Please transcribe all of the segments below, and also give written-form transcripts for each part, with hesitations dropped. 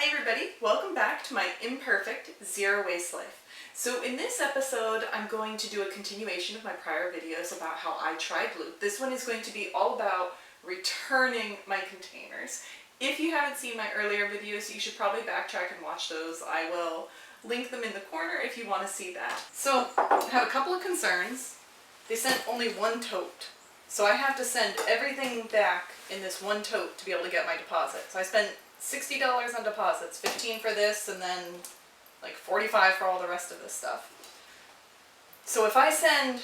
Hi everybody, welcome back to my imperfect zero waste life. So in this episode, I'm going to do a continuation of my prior videos about how I tried Loop. This one is going to be all about returning my containers. If you haven't seen my earlier videos, you should probably backtrack and watch those. I will link them in the corner if you want to see that. So I have a couple of concerns. They sent only one tote. So I have to send everything back in this one tote to be able to get my deposit. So I spent $60 on deposits, $15 for this, and then like $45 for all the rest of this stuff. So if I send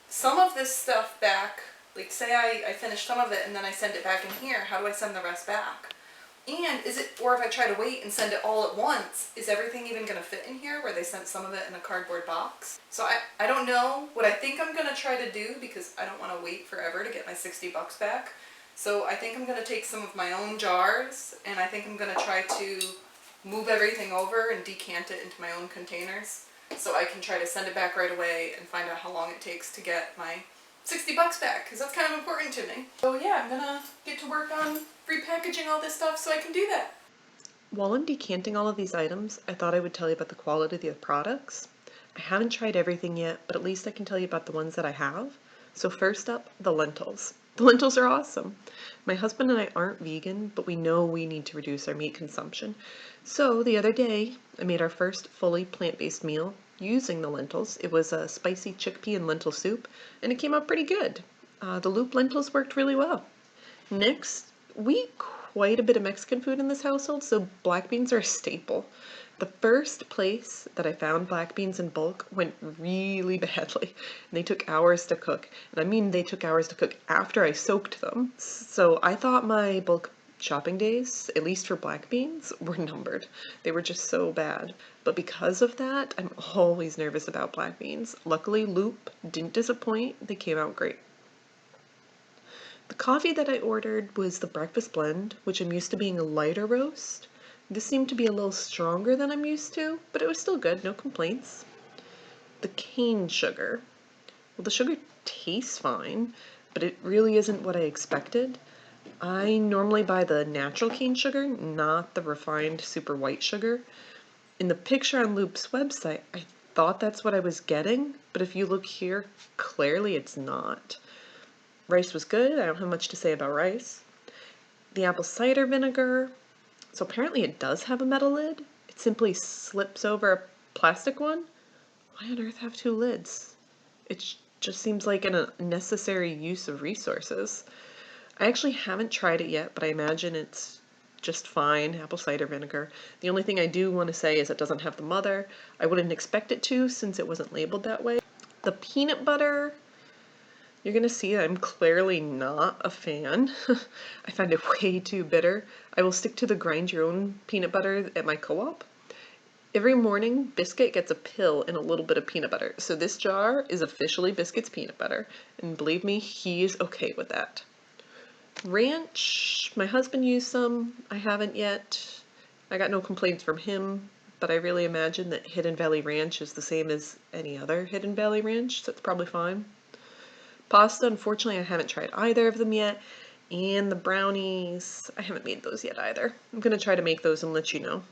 some of this stuff back, like say I finish some of it and then I send it back in here, how do I send the rest back? And or if I try to wait and send it all at once, is everything even going to fit in here where they sent some of it in a cardboard box? So I don't know what I think I'm going to try to do because I don't want to wait forever to get my $60 back. So I think I'm going to take some of my own jars and I think I'm going to try to move everything over and decant it into my own containers so I can try to send it back right away and find out how long it takes to get my $60 back, because that's kind of important to me. So yeah, I'm gonna get to work on repackaging all this stuff so I can do that. While I'm decanting all of these items, I thought I would tell you about the quality of the products. I haven't tried everything yet, but at least I can tell you about the ones that I have. So first up, the lentils. The lentils are awesome. My husband and I aren't vegan, but we know we need to reduce our meat consumption. So the other day, I made our first fully plant-based meal using the lentils. It was a spicy chickpea and lentil soup, and it came out pretty good. The Loop lentils worked really well. Next, we eat quite a bit of Mexican food in this household, so black beans are a staple. The first place that I found black beans in bulk went really badly, and they took hours to cook. And I mean they took hours to cook after I soaked them. So I thought my bulk shopping days, at least for black beans, were numbered. They were just so bad. But because of that, I'm always nervous about black beans. Luckily, Loop didn't disappoint. They came out great. The coffee that I ordered was the breakfast blend, which I'm used to being a lighter roast. This seemed to be a little stronger than I'm used to, but it was still good, no complaints. The cane sugar. Well, the sugar tastes fine, but it really isn't what I expected. I normally buy the natural cane sugar, not the refined super white sugar. In the picture on Loop's website, I thought that's what I was getting, but if you look here, clearly it's not. Rice was good. I don't have much to say about rice. The apple cider vinegar. So apparently it does have a metal lid. It simply slips over a plastic one. Why on earth have two lids? It just seems like an unnecessary use of resources. I actually haven't tried it yet, but I imagine it's just fine, apple cider vinegar. The only thing I do want to say is it doesn't have the mother. I wouldn't expect it to since it wasn't labeled that way. The peanut butter, you're going to see I'm clearly not a fan. I find it way too bitter. I will stick to the grind your own peanut butter at my co-op. Every morning, Biscuit gets a pill and a little bit of peanut butter. So this jar is officially Biscuit's peanut butter. And believe me, he is okay with that. Ranch, my husband used some. I haven't yet. I got no complaints from him, but I really imagine that Hidden Valley Ranch is the same as any other Hidden Valley Ranch, so it's probably fine. Pasta, unfortunately, I haven't tried either of them yet. And the brownies, I haven't made those yet either. I'm going to try to make those and let you know.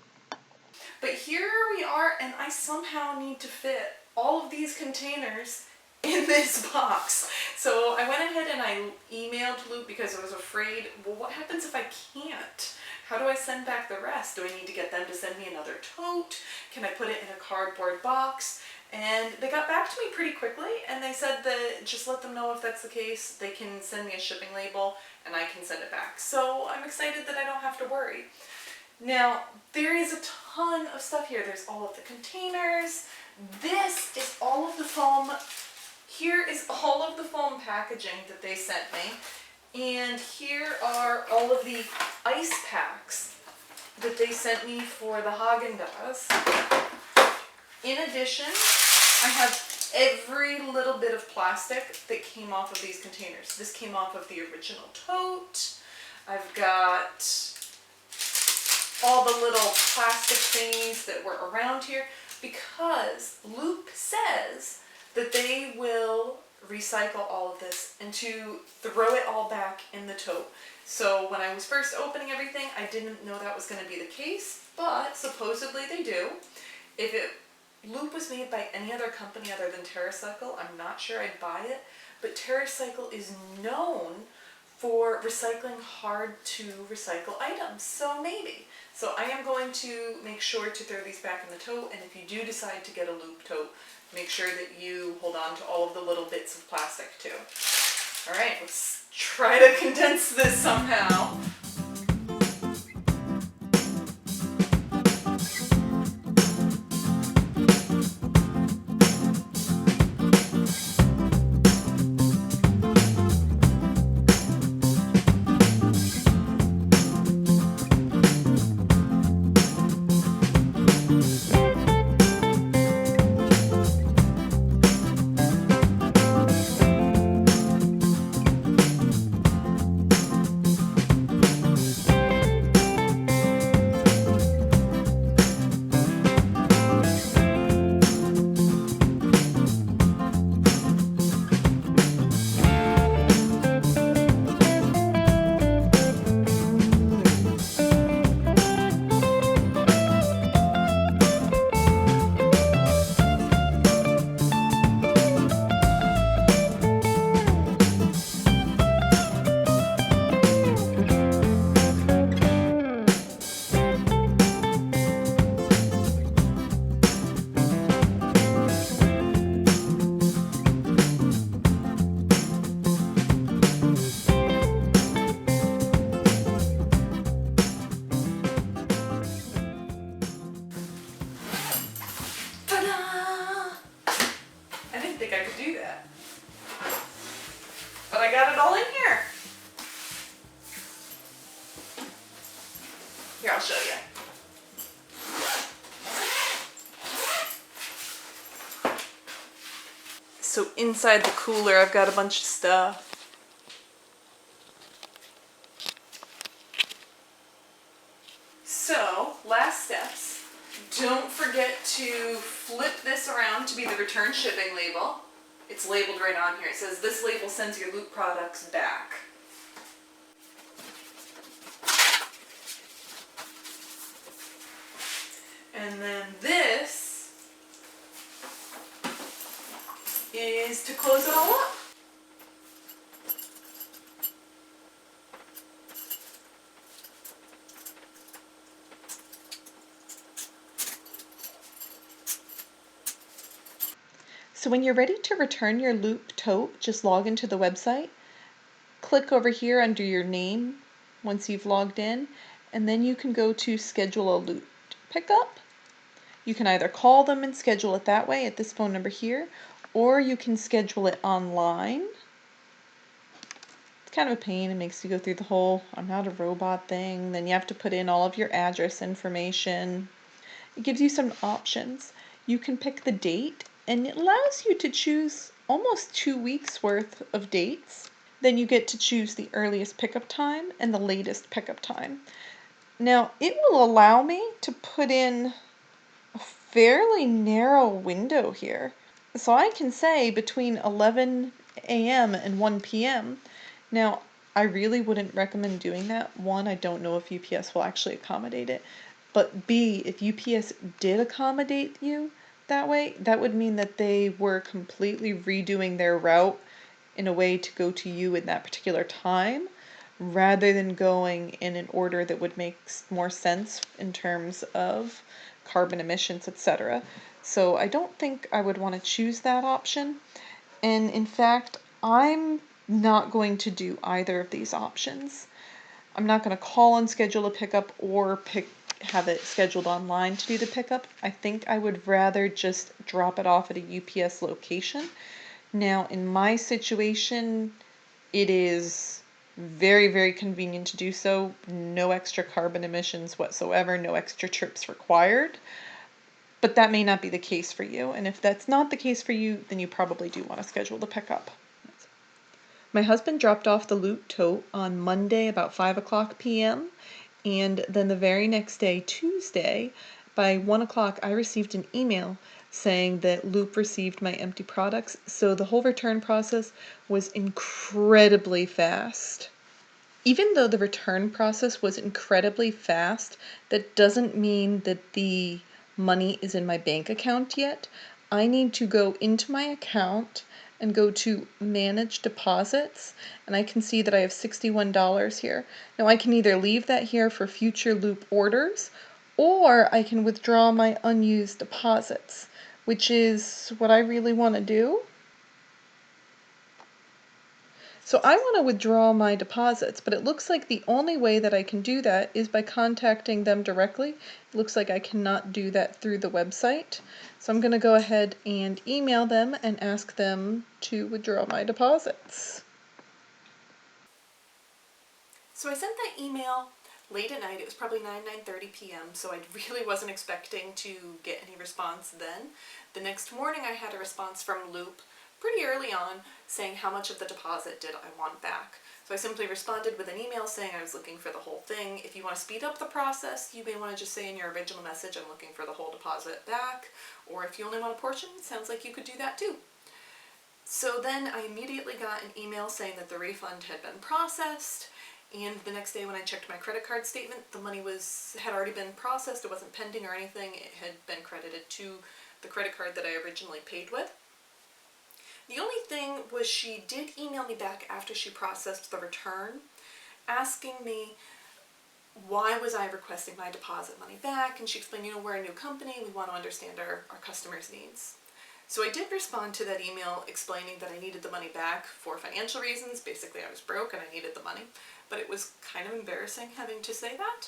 But here we are, and I somehow need to fit all of these containers in this box. So I went ahead and I emailed Loop because I was afraid, well, what happens if I can't? How do I send back the rest? Do I need to get them to send me another tote? Can I put it in a cardboard box? And they got back to me pretty quickly, and they said that just let them know if that's the case. They can send me a shipping label, and I can send it back. So I'm excited that I don't have to worry. Now, there is a ton of stuff here. There's all of the containers. This is all of the foam. Here is all of the foam packaging that they sent me. And here are all of the ice packs that they sent me for the Haagen-Dazs. In addition, I have every little bit of plastic that came off of these containers. This came off of the original tote. I've got all the little plastic things that were around here because Loop says that they will recycle all of this and to throw it all back in the tote. So when I was first opening everything, I didn't know that was going to be the case, but supposedly they do. If Loop was made by any other company other than TerraCycle, I'm not sure I'd buy it, but TerraCycle is known for recycling hard to recycle items, so maybe. So I am going to make sure to throw these back in the tote, and if you do decide to get a Loop tote, make sure that you hold on to all of the little bits of plastic too. All right, let's try to condense this somehow. But I got it all in here. Here, I'll show you. So inside the cooler, I've got a bunch of stuff. So, last steps. Don't forget to flip this around to be the return shipping label. It's labeled right on here. It says this label sends your Loop products back. And then this is to close it all up. So when you're ready to return your Loop tote, just log into the website, click over here under your name once you've logged in, and then you can go to schedule a Loop pickup. You can either call them and schedule it that way at this phone number here, or you can schedule it online. It's kind of a pain. It makes you go through the whole I'm not a robot thing. Then you have to put in all of your address information. It gives you some options. You can pick the date, and it allows you to choose almost 2 weeks worth of dates. Then you get to choose the earliest pickup time and the latest pickup time. Now, it will allow me to put in a fairly narrow window here. So I can say between 11 a.m. and 1 p.m. Now, I really wouldn't recommend doing that. One, I don't know if UPS will actually accommodate it. But B, if UPS did accommodate you that way, that would mean that they were completely redoing their route in a way to go to you in that particular time, rather than going in an order that would make more sense in terms of carbon emissions, etc. So I don't think I would want to choose that option. And in fact, I'm not going to do either of these options. I'm not going to call and schedule a pickup or have it scheduled online to do the pickup. I think I would rather just drop it off at a UPS location. Now, in my situation, it is very, very convenient to do so. No extra carbon emissions whatsoever, no extra trips required. But that may not be the case for you. And if that's not the case for you, then you probably do want to schedule the pickup. My husband dropped off the Loop tote on Monday about 5 o'clock p.m. And then the very next day, Tuesday, by 1 o'clock, I received an email saying that Loop received my empty products. So the whole return process was incredibly fast. Even though the return process was incredibly fast, that doesn't mean that the money is in my bank account yet. I need to go into my account and go to manage deposits, and I can see that I have $61 here. Now I can either leave that here for future Loop orders, or I can withdraw my unused deposits, which is what I really want to do. So I want to withdraw my deposits, but it looks like the only way that I can do that is by contacting them directly. It looks like I cannot do that through the website. So I'm going to go ahead and email them and ask them to withdraw my deposits. So I sent that email late at night. It was probably 9:30 p.m. So I really wasn't expecting to get any response then. The next morning I had a response from Loop pretty early on saying how much of the deposit did I want back. So I simply responded with an email saying I was looking for the whole thing. If you want to speed up the process, you may want to just say in your original message, I'm looking for the whole deposit back. Or if you only want a portion, sounds like you could do that too. So then I immediately got an email saying that the refund had been processed. And the next day when I checked my credit card statement, the money had already been processed. It wasn't pending or anything. It had been credited to the credit card that I originally paid with. The only thing was she did email me back after she processed the return, asking me why was I requesting my deposit money back, and she explained, we're a new company, we want to understand our customers' needs. So I did respond to that email explaining that I needed the money back for financial reasons. Basically, I was broke and I needed the money, but it was kind of embarrassing having to say that.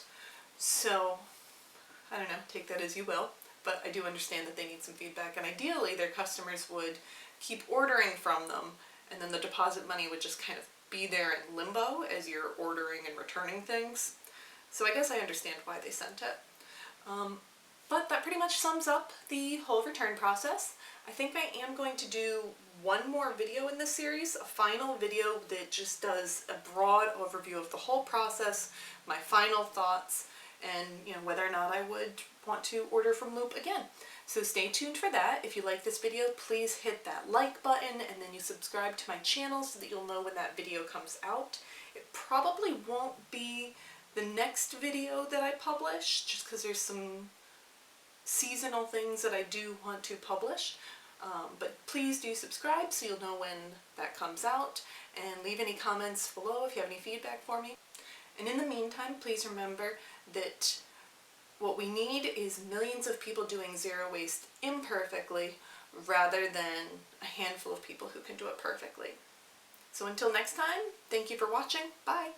So, I don't know, take that as you will, but I do understand that they need some feedback, and ideally their customers would keep ordering from them, and then the deposit money would just kind of be there in limbo as you're ordering and returning things. So I guess I understand why they sent it. But that pretty much sums up the whole return process. I think I am going to do one more video in this series, a final video that just does a broad overview of the whole process, my final thoughts, and whether or not I would want to order from Loop again. So stay tuned for that. If you like this video, please hit that like button, and then you subscribe to my channel so that you'll know when that video comes out. It probably won't be the next video that I publish, just because there's some seasonal things that I do want to publish. But please do subscribe so you'll know when that comes out, and leave any comments below if you have any feedback for me. And in the meantime, please remember that what we need is millions of people doing zero waste imperfectly rather than a handful of people who can do it perfectly. So until next time, thank you for watching. Bye!